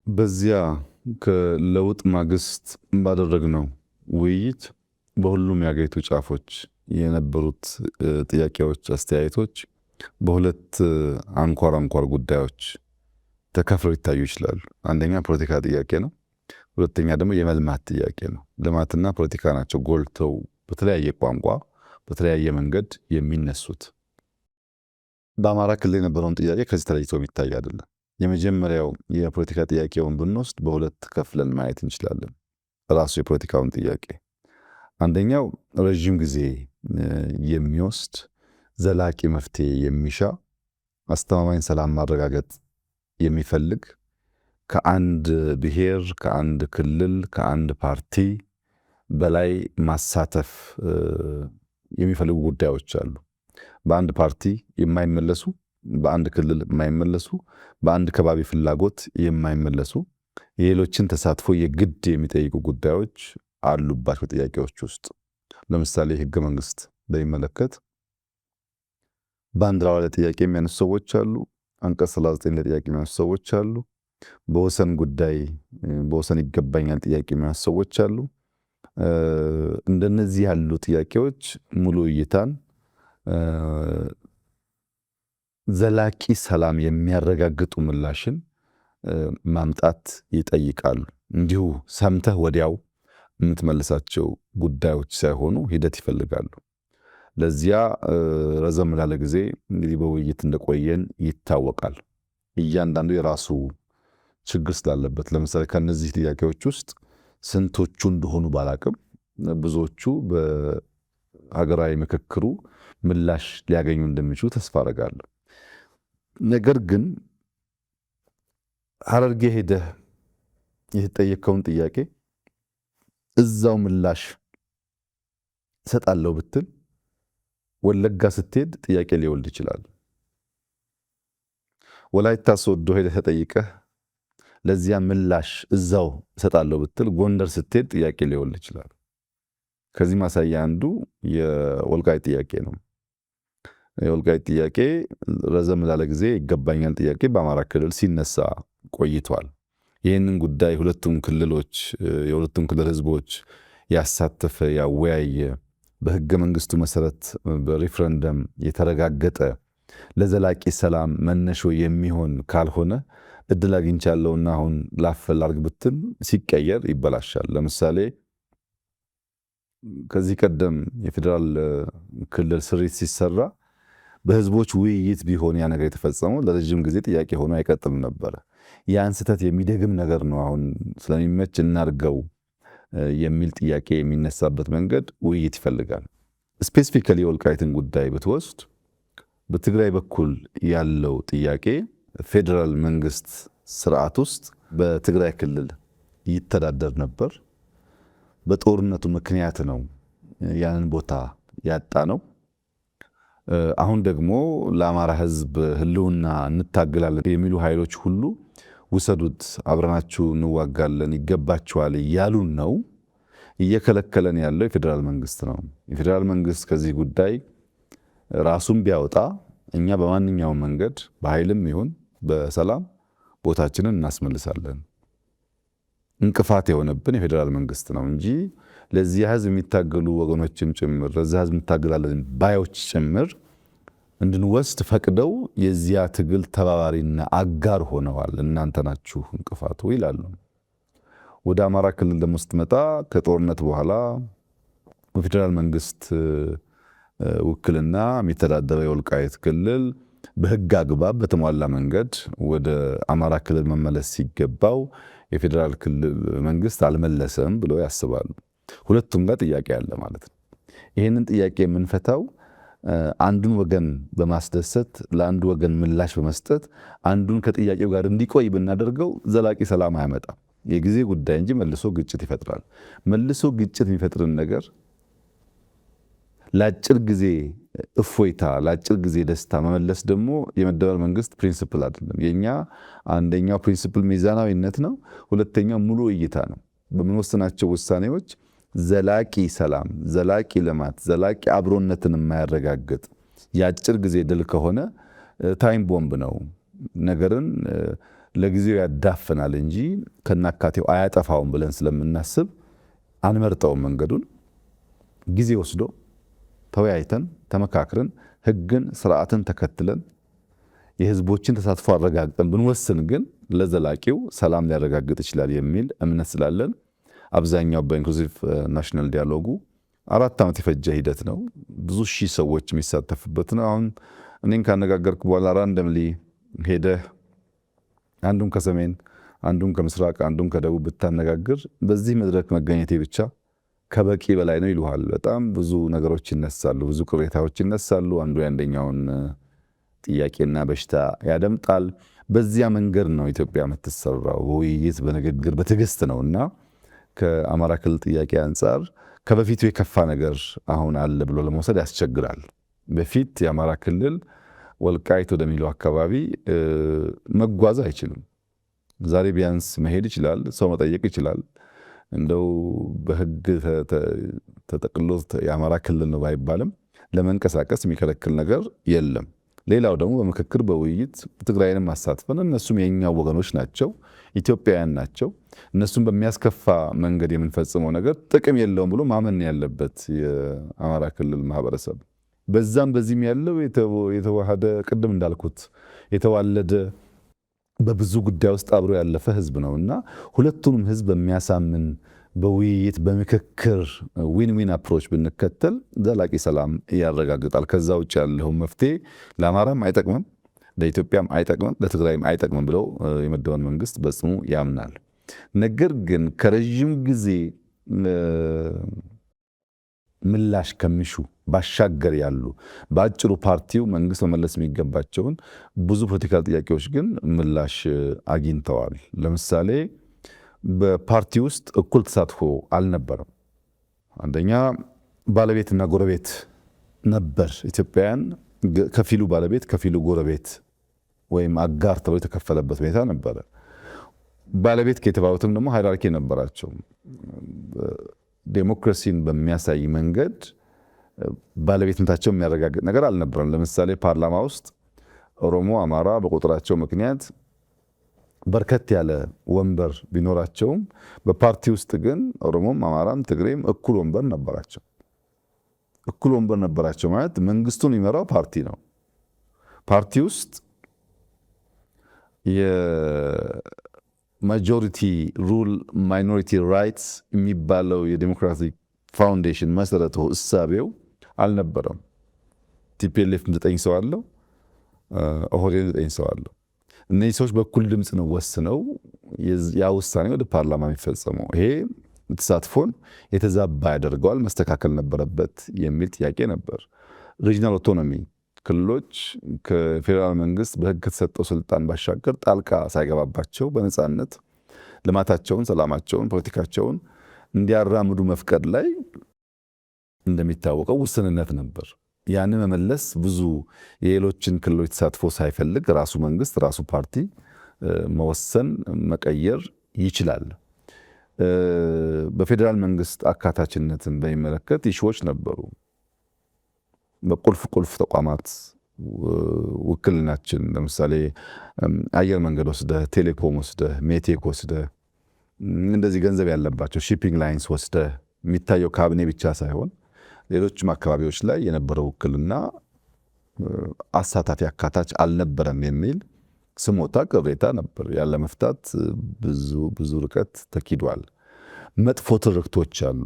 በዚያ ከለውጥ ማግስት ባደረግነው ውይይት በሁሉም የአገሪቱ ጫፎች የነበሩት ጥያቄዎች፣ አስተያየቶች በሁለት አንኳር ጉዳዮች ተከፍለው ይታዩ ይችላሉ። አንደኛ ፖለቲካ ጥያቄ ነው። ሁለተኛ ደግሞ የመልማት ጥያቄ ነው። ልማትና ፖለቲካ ናቸው ጎልተው በተለያየ ቋንቋ በተለያየ መንገድ የሚነሱት። በአማራ ክልል የነበረውን ጥያቄ ከዚህ ተለይቶ የሚታይ አይደለም። የመጀመሪያው የፖለቲካ ጥያቄውን ብንወስድ በሁለት ከፍለን ማየት እንችላለን። ራሱ የፖለቲካውን ጥያቄ አንደኛው ረዥም ጊዜ የሚወስድ ዘላቂ መፍትሄ የሚሻ አስተማማኝ ሰላም ማረጋገጥ የሚፈልግ ከአንድ ብሔር፣ ከአንድ ክልል፣ ከአንድ ፓርቲ በላይ ማሳተፍ የሚፈልጉ ጉዳዮች አሉ። በአንድ ፓርቲ የማይመለሱ፣ በአንድ ክልል የማይመለሱ፣ በአንድ ከባቢ ፍላጎት የማይመለሱ የሌሎችን ተሳትፎ የግድ የሚጠይቁ ጉዳዮች አሉባቸው ጥያቄዎች ውስጥ። ለምሳሌ ህገ መንግስት በሚመለከት ባንዲራው ላይ ጥያቄ የሚያነሱ ሰዎች አሉ። አንቀጽ 39 ላይ ጥያቄ የሚያነሱ ሰዎች አሉ። በወሰን ጉዳይ በወሰን ይገባኛል ጥያቄ የሚያነሱ ሰዎች አሉ። እንደነዚህ ያሉ ጥያቄዎች ሙሉ እይታን ዘላቂ ሰላም የሚያረጋግጡ ምላሽን ማምጣት ይጠይቃሉ። እንዲሁ ሰምተህ ወዲያው የምትመልሳቸው ጉዳዮች ሳይሆኑ ሂደት ይፈልጋሉ። ለዚያ ረዘም ላለ ጊዜ እንግዲህ በውይይት እንደቆየን ይታወቃል። እያንዳንዱ የራሱ ችግር ስላለበት፣ ለምሳሌ ከነዚህ ጥያቄዎች ውስጥ ስንቶቹ እንደሆኑ ባላቅም ብዙዎቹ በሀገራዊ ምክክሩ ምላሽ ሊያገኙ እንደሚችሉ ተስፋ አደርጋለሁ። ነገር ግን ሐረርጌ ሄደህ የተጠየቀውን ጥያቄ እዛው ምላሽ እሰጣለሁ ብትል ወለጋ ስትሄድ ጥያቄ ሊወልድ ይችላል። ወላይታ ሶዶ ሄደህ ተጠይቀህ ለዚያ ምላሽ እዛው እሰጣለሁ ብትል ጎንደር ስትሄድ ጥያቄ ሊወልድ ይችላል። ከዚህ ማሳያ አንዱ የወልቃይት ጥያቄ ነው። የወልቃይት ጥያቄ ረዘም ላለ ጊዜ ይገባኛል ጥያቄ በአማራ ክልል ሲነሳ ቆይቷል። ይህንን ጉዳይ የሁለቱም ክልል ህዝቦች ያሳተፈ ያወያየ በህገ መንግስቱ መሰረት በሪፍረንደም የተረጋገጠ ለዘላቂ ሰላም መነሾ የሚሆን ካልሆነ እድል አግኝቻለሁና አሁን ላፈላልግ ብትል ሲቀየር ይበላሻል። ለምሳሌ ከዚህ ቀደም የፌዴራል ክልል ስሪት ሲሰራ በህዝቦች ውይይት ቢሆን ያ ነገር የተፈጸመው ለረጅም ጊዜ ጥያቄ ሆኖ አይቀጥልም ነበረ። ያን ስህተት የሚደግም ነገር ነው። አሁን ስለሚመች እናርገው የሚል ጥያቄ የሚነሳበት መንገድ ውይይት ይፈልጋል። ስፔሲፊካሊ የወልቃይትን ጉዳይ ብትወስድ በትግራይ በኩል ያለው ጥያቄ ፌዴራል መንግስት ስርዓት ውስጥ በትግራይ ክልል ይተዳደር ነበር። በጦርነቱ ምክንያት ነው ያንን ቦታ ያጣ ነው። አሁን ደግሞ ለአማራ ህዝብ ህልውና እንታገላለን የሚሉ ኃይሎች ሁሉ ውሰዱት፣ አብረናችሁ እንዋጋለን፣ ይገባችኋል እያሉን ነው። እየከለከለን ያለው የፌዴራል መንግስት ነው። የፌዴራል መንግስት ከዚህ ጉዳይ ራሱን ቢያወጣ እኛ በማንኛውም መንገድ በኃይልም ይሁን በሰላም ቦታችንን እናስመልሳለን። እንቅፋት የሆነብን የፌዴራል መንግስት ነው እንጂ ለዚህ ህዝብ የሚታገሉ ወገኖችም ጭምር ለዚህ ህዝብ እንታገላለን ባዮች ጭምር እንድንወስድ ፈቅደው የዚያ ትግል ተባባሪና አጋር ሆነዋል። እናንተ ናችሁ እንቅፋቱ ይላሉ። ወደ አማራ ክልል ደግሞ ስትመጣ ከጦርነት በኋላ በፌዴራል መንግስት ውክልና የሚተዳደረው የወልቃይት ክልል በህግ አግባብ በተሟላ መንገድ ወደ አማራ ክልል መመለስ ሲገባው የፌዴራል ክልል መንግስት አልመለሰም ብሎ ያስባሉ። ሁለቱም ጋር ጥያቄ አለ ማለት ነው። ይህንን ጥያቄ የምንፈታው አንዱን ወገን በማስደሰት ለአንዱ ወገን ምላሽ በመስጠት አንዱን ከጥያቄው ጋር እንዲቆይ ብናደርገው ዘላቂ ሰላም አያመጣም። የጊዜ ጉዳይ እንጂ መልሶ ግጭት ይፈጥራል። መልሶ ግጭት የሚፈጥርን ነገር ለአጭር ጊዜ እፎይታ፣ ለአጭር ጊዜ ደስታ መመለስ ደግሞ የመደመር መንግስት ፕሪንሲፕል አይደለም። የኛ አንደኛው ፕሪንሲፕል ሚዛናዊነት ነው። ሁለተኛው ሙሉ እይታ ነው። በምንወስናቸው ውሳኔዎች ዘላቂ ሰላም፣ ዘላቂ ልማት፣ ዘላቂ አብሮነትን የማያረጋግጥ የአጭር ጊዜ ድል ከሆነ ታይም ቦምብ ነው። ነገርን ለጊዜው ያዳፍናል እንጂ ከናካቴው አያጠፋውም ብለን ስለምናስብ አንመርጠውም። መንገዱን ጊዜ ወስዶ ተወያይተን ተመካክረን ሕግን ስርዓትን ተከትለን የህዝቦችን ተሳትፎ አረጋግጠን ብንወስን ግን ለዘላቂው ሰላም ሊያረጋግጥ ይችላል የሚል እምነት ስላለን አብዛኛው በኢንክሉሲቭ ናሽናል ዲያሎጉ 4 ዓመት የፈጀ ሂደት ነው። ብዙ ሺህ ሰዎች የሚሳተፉበት ነው። አሁን እኔን ካነጋገርኩ በኋላ ራንደምሊ ሄደህ አንዱን ከሰሜን አንዱን ከምስራቅ አንዱን ከደቡብ ብታነጋግር በዚህ መድረክ መገኘቴ ብቻ ከበቂ በላይ ነው ይሉሃል። በጣም ብዙ ነገሮች ይነሳሉ፣ ብዙ ቅሬታዎች ይነሳሉ። አንዱ የአንደኛውን ጥያቄና በሽታ ያደምጣል። በዚያ መንገድ ነው ኢትዮጵያ የምትሰራው፣ በውይይት በንግግር በትዕግስት ነው እና ከአማራ ክልል ጥያቄ አንጻር ከበፊቱ የከፋ ነገር አሁን አለ ብሎ ለመውሰድ ያስቸግራል። በፊት የአማራ ክልል ወልቃይት ወደሚለው አካባቢ መጓዝ አይችልም። ዛሬ ቢያንስ መሄድ ይችላል፣ ሰው መጠየቅ ይችላል። እንደው በሕግ ተጠቅሎ የአማራ ክልል ነው ባይባልም ለመንቀሳቀስ የሚከለክል ነገር የለም። ሌላው ደግሞ በምክክር በውይይት ትግራይንም አሳትፈን እነሱም የኛው ወገኖች ናቸው፣ ኢትዮጵያውያን ናቸው። እነሱም በሚያስከፋ መንገድ የምንፈጽመው ነገር ጥቅም የለውም ብሎ ማመን ያለበት የአማራ ክልል ማህበረሰብ በዛም በዚህም ያለው የተዋሃደ ቅድም እንዳልኩት የተዋለደ በብዙ ጉዳይ ውስጥ አብሮ ያለፈ ህዝብ ነው እና ሁለቱንም ህዝብ በሚያሳምን በውይይት በምክክር ዊን ዊን አፕሮች ብንከተል ዘላቂ ሰላም ያረጋግጣል። ከዛ ውጭ ያለው መፍትሄ ለአማራም አይጠቅምም፣ ለኢትዮጵያም አይጠቅምም፣ ለትግራይም አይጠቅምም ብለው የመደበን መንግስት በጽኑ ያምናል። ነገር ግን ከረዥም ጊዜ ምላሽ ከሚሹ ባሻገር ያሉ በአጭሩ ፓርቲው መንግስት መመለስ የሚገባቸውን ብዙ ፖለቲካል ጥያቄዎች ግን ምላሽ አግኝተዋል። ለምሳሌ በፓርቲ ውስጥ እኩል ተሳትፎ አልነበረም። አንደኛ ባለቤትና ጎረቤት ነበር። ኢትዮጵያውያን ከፊሉ ባለቤት ከፊሉ ጎረቤት ወይም አጋር ተብሎ የተከፈለበት ሁኔታ ነበረ። ባለቤት ከተባሉትም ደግሞ ሃይራርኪ ነበራቸው። ዴሞክራሲን በሚያሳይ መንገድ ባለቤትነታቸው የሚያረጋግጥ ነገር አልነበረም። ለምሳሌ ፓርላማ ውስጥ ኦሮሞ፣ አማራ በቁጥራቸው ምክንያት በርከት ያለ ወንበር ቢኖራቸውም በፓርቲ ውስጥ ግን ኦሮሞም፣ አማራም፣ ትግሬም እኩል ወንበር ነበራቸው። እኩል ወንበር ነበራቸው ማለት መንግስቱን የሚመራው ፓርቲ ነው። ፓርቲ ውስጥ የማጆሪቲ ሩል ማይኖሪቲ ራይትስ የሚባለው የዲሞክራቲክ ፋውንዴሽን መሰረቱ እሳቤው አልነበረም። ቲፒኤልኤፍ 9 ሰው አለው፣ ኦህዴድ 9 ሰው አለው። እነዚህ ሰዎች በኩል ድምፅ ነው ወስነው ያ ውሳኔ ወደ ፓርላማ የሚፈጸመው። ይሄ ተሳትፎን የተዛባ ያደርገዋል፣ መስተካከል ነበረበት የሚል ጥያቄ ነበር። ሪጂናል ኦቶኖሚ ክልሎች ከፌዴራል መንግስት በህግ ከተሰጠው ስልጣን ባሻገር ጣልቃ ሳይገባባቸው በነፃነት ልማታቸውን፣ ሰላማቸውን፣ ፖለቲካቸውን እንዲያራምዱ መፍቀድ ላይ እንደሚታወቀው ውስንነት ነበር። ያንን መመለስ ብዙ የሌሎችን ክልሎች ተሳትፎ ሳይፈልግ ራሱ መንግስት ራሱ ፓርቲ መወሰን መቀየር ይችላል። በፌዴራል መንግስት አካታችነትን በሚመለከት ኢሹዎች ነበሩ። በቁልፍ ቁልፍ ተቋማት ውክልናችን ለምሳሌ አየር መንገድ ወስደህ፣ ቴሌኮም ወስደህ፣ ሜቴክ ወስደህ እንደዚህ ገንዘብ ያለባቸው ሺፒንግ ላይንስ ወስደህ የሚታየው ካቢኔ ብቻ ሳይሆን ሌሎችም አካባቢዎች ላይ የነበረው ውክልና አሳታፊ አካታች አልነበረም የሚል ስሞታ ቅሬታ ነበር። ያለ መፍታት ብዙ ርቀት ተኪዷል። መጥፎ ትርክቶች አሉ።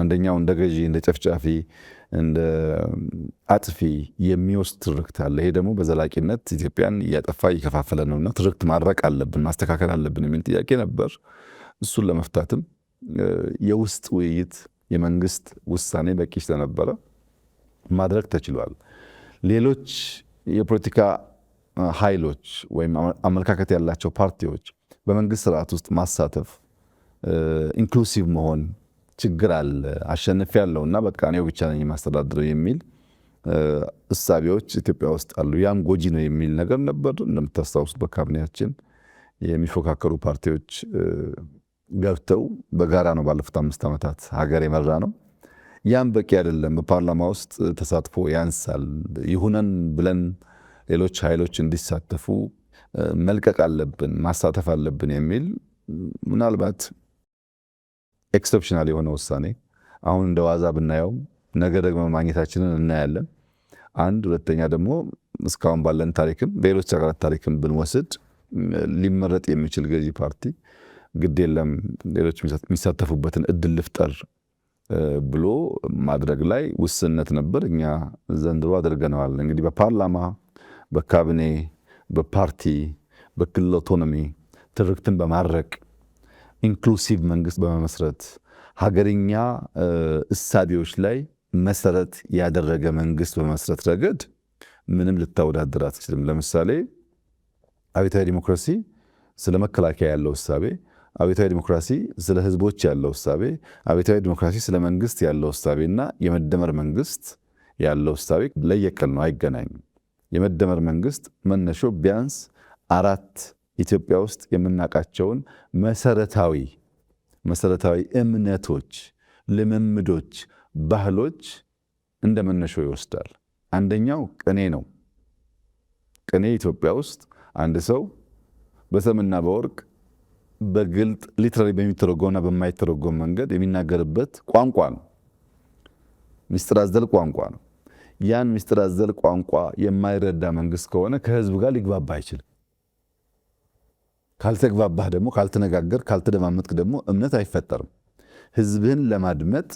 አንደኛው እንደ ገዢ፣ እንደ ጨፍጫፊ፣ እንደ አጥፊ የሚወስድ ትርክት አለ። ይሄ ደግሞ በዘላቂነት ኢትዮጵያን እያጠፋ እየከፋፈለ ነውና ትርክት ማድረቅ አለብን፣ ማስተካከል አለብን የሚል ጥያቄ ነበር። እሱን ለመፍታትም የውስጥ ውይይት የመንግስት ውሳኔ በቂ ስለነበረ ማድረግ ተችሏል። ሌሎች የፖለቲካ ኃይሎች ወይም አመለካከት ያላቸው ፓርቲዎች በመንግስት ስርዓት ውስጥ ማሳተፍ ኢንክሉሲቭ መሆን ችግር አለ። አሸንፍ ያለውና በቃ እኔው ብቻ ነኝ የማስተዳድረው የሚል እሳቤዎች ኢትዮጵያ ውስጥ አሉ። ያም ጎጂ ነው የሚል ነገር ነበር። እንደምታስታውሱት በካቢኔያችን የሚፎካከሩ ፓርቲዎች ገብተው በጋራ ነው ባለፉት 5 ዓመታት ሀገር የመራ ነው። ያም በቂ አይደለም። በፓርላማ ውስጥ ተሳትፎ ያንሳል። ይሁነን ብለን ሌሎች ኃይሎች እንዲሳተፉ መልቀቅ አለብን፣ ማሳተፍ አለብን የሚል ምናልባት ኤክሰፕሽናል የሆነ ውሳኔ አሁን እንደ ዋዛ ብናየው ነገ ደግሞ ማግኘታችንን እናያለን። አንድ ሁለተኛ ደግሞ እስካሁን ባለን ታሪክም በሌሎች ሀገራት ታሪክም ብንወስድ ሊመረጥ የሚችል ገዢ ፓርቲ ግድ የለም ሌሎች የሚሳተፉበትን እድል ልፍጠር ብሎ ማድረግ ላይ ውስንነት ነበር። እኛ ዘንድሮ አድርገነዋል። እንግዲህ በፓርላማ፣ በካቢኔ፣ በፓርቲ፣ በክልል አውቶኖሚ ትርክትን በማድረቅ ኢንክሉሲቭ መንግስት በመመስረት ሀገርኛ እሳቤዎች ላይ መሰረት ያደረገ መንግስት በመመስረት ረገድ ምንም ልታወዳድር አትችልም። ለምሳሌ አብዮታዊ ዲሞክራሲ ስለ መከላከያ ያለው እሳቤ፣ አብዮታዊ ዲሞክራሲ ስለ ህዝቦች ያለው እሳቤ፣ አብዮታዊ ዲሞክራሲ ስለ መንግስት ያለው እሳቤና የመደመር መንግስት ያለው እሳቤ ለየቅል ነው፣ አይገናኝም። የመደመር መንግስት መነሾ ቢያንስ 4 ኢትዮጵያ ውስጥ የምናውቃቸውን መሰረታዊ እምነቶች፣ ልምምዶች፣ ባህሎች እንደ መነሾ ይወስዳል። አንደኛው ቅኔ ነው። ቅኔ ኢትዮጵያ ውስጥ አንድ ሰው በሰምና በወርቅ በግልጥ ሊትራሊ በሚተረጎምና በማይተረጎም መንገድ የሚናገርበት ቋንቋ ነው። ምስጢር አዘል ቋንቋ ነው። ያን ምስጢር አዘል ቋንቋ የማይረዳ መንግስት ከሆነ ከህዝብ ጋር ሊግባባ አይችልም። ካልተግባባህ ደግሞ ካልተነጋገር ካልተደማመጥክ ደግሞ እምነት አይፈጠርም። ህዝብህን ለማድመጥ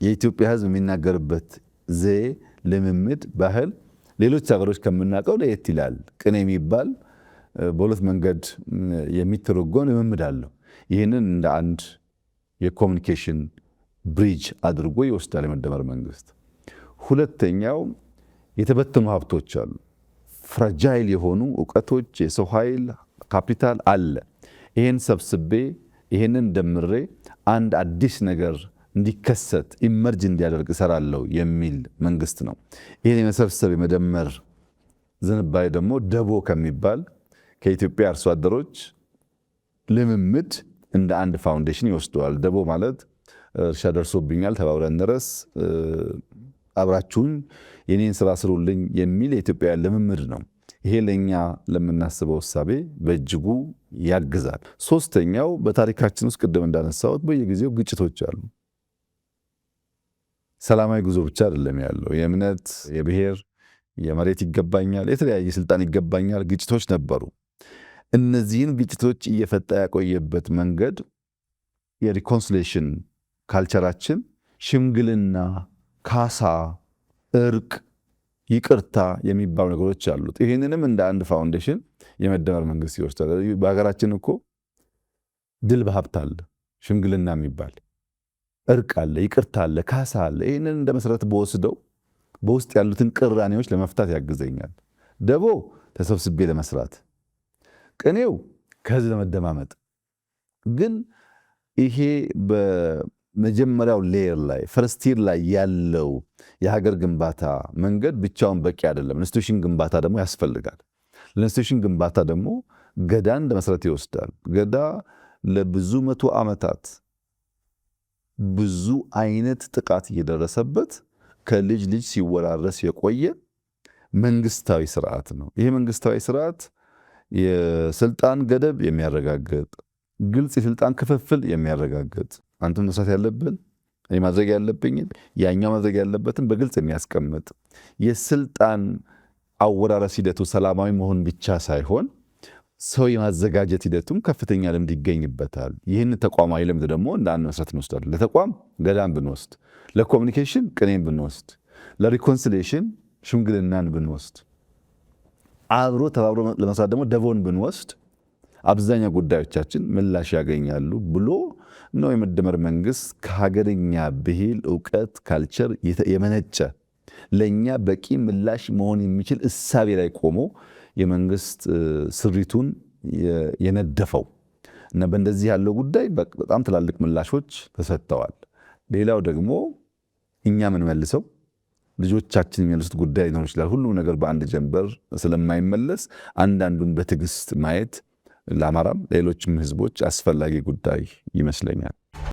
የኢትዮጵያ ህዝብ የሚናገርበት ዘዬ፣ ልምምድ፣ ባህል ሌሎች ሀገሮች ከምናውቀው ለየት ይላል። ቅኔ የሚባል በሁለት መንገድ የሚተረጎም ልምምድ አለው። ይህንን እንደ አንድ የኮሚኒኬሽን ብሪጅ አድርጎ ይወስዳል የመደመር መንግስት። ሁለተኛው የተበተኑ ሀብቶች አሉ። ፍራጃይል የሆኑ እውቀቶች፣ የሰው ኃይል ካፒታል አለ። ይህን ሰብስቤ ይህንን ደምሬ አንድ አዲስ ነገር እንዲከሰት ኢመርጅ እንዲያደርግ እሰራለሁ የሚል መንግስት ነው። ይህን የመሰብሰብ የመደመር ዝንባሌ ደግሞ ደቦ ከሚባል ከኢትዮጵያ አርሶ አደሮች ልምምድ እንደ አንድ ፋውንዴሽን ይወስደዋል። ደቦ ማለት እርሻ ደርሶብኛል፣ ተባብረን እንረስ፣ አብራችሁን የኔን ስራ ስሩልኝ የሚል የኢትዮጵያ ልምምድ ነው። ይሄ ለኛ ለምናስበው እሳቤ በእጅጉ ያግዛል። ሶስተኛው በታሪካችን ውስጥ ቅድም እንዳነሳሁት በየጊዜው ግጭቶች አሉ። ሰላማዊ ጉዞ ብቻ አይደለም ያለው። የእምነት፣ የብሔር፣ የመሬት ይገባኛል፣ የተለያየ ስልጣን ይገባኛል ግጭቶች ነበሩ። እነዚህን ግጭቶች እየፈታ ያቆየበት መንገድ የሪኮንሲሌሽን ካልቸራችን ሽምግልና፣ ካሳ፣ እርቅ፣ ይቅርታ የሚባሉ ነገሮች አሉት። ይህንንም እንደ አንድ ፋውንዴሽን የመደመር መንግስት ይወስዳል። በሀገራችን እኮ ድል በሀብት አለ፣ ሽምግልና የሚባል እርቅ አለ፣ ይቅርታ አለ፣ ካሳ አለ። ይህንን እንደ መሰረት በወስደው በውስጥ ያሉትን ቅራኔዎች ለመፍታት ያግዘኛል። ደቦ ተሰብስቤ ለመስራት፣ ቅኔው ከህዝብ ለመደማመጥ። ግን ይሄ በመጀመሪያው ሌየር ላይ ፈርስቲር ላይ ያለው የሀገር ግንባታ መንገድ ብቻውን በቂ አይደለም። ኢንስቲትዩሽን ግንባታ ደግሞ ያስፈልጋል። ለኢንስቲትዩሽን ግንባታ ደግሞ ገዳን እንደ መሰረት ይወስዳል። ገዳ ለብዙ መቶ ዓመታት ብዙ አይነት ጥቃት እየደረሰበት ከልጅ ልጅ ሲወራረስ የቆየ መንግስታዊ ስርዓት ነው። ይሄ መንግስታዊ ስርዓት የስልጣን ገደብ የሚያረጋግጥ፣ ግልጽ የስልጣን ክፍፍል የሚያረጋግጥ፣ አንተም መስራት ያለብን እኔ ማድረግ ያለብኝን ያኛው ማድረግ ያለበትን በግልጽ የሚያስቀምጥ፣ የስልጣን አወራረስ ሂደቱ ሰላማዊ መሆን ብቻ ሳይሆን ሰው የማዘጋጀት ሂደቱም ከፍተኛ ልምድ ይገኝበታል። ይህን ተቋማዊ ልምድ ደግሞ እንደ አንድ መሰረት እንወስዳለን። ለተቋም ገዳን ብንወስድ፣ ለኮሚኒኬሽን ቅኔን ብንወስድ፣ ለሪኮንሲሌሽን ሽምግልናን ብንወስድ፣ አብሮ ተባብሮ ለመስራት ደግሞ ደቦን ብንወስድ አብዛኛው ጉዳዮቻችን ምላሽ ያገኛሉ ብሎ ነው የመደመር መንግስት ከሀገርኛ ብሂል፣ እውቀት፣ ካልቸር የመነጨ ለእኛ በቂ ምላሽ መሆን የሚችል እሳቤ ላይ ቆሞ የመንግስት ስሪቱን የነደፈው እና በእንደዚህ ያለው ጉዳይ በጣም ትላልቅ ምላሾች ተሰጥተዋል። ሌላው ደግሞ እኛ የምንመልሰው ልጆቻችን የሚመልሱት ጉዳይ ሊሆን ይችላል። ሁሉም ነገር በአንድ ጀንበር ስለማይመለስ አንዳንዱን በትዕግስት ማየት ለአማራም ለሌሎችም ህዝቦች አስፈላጊ ጉዳይ ይመስለኛል።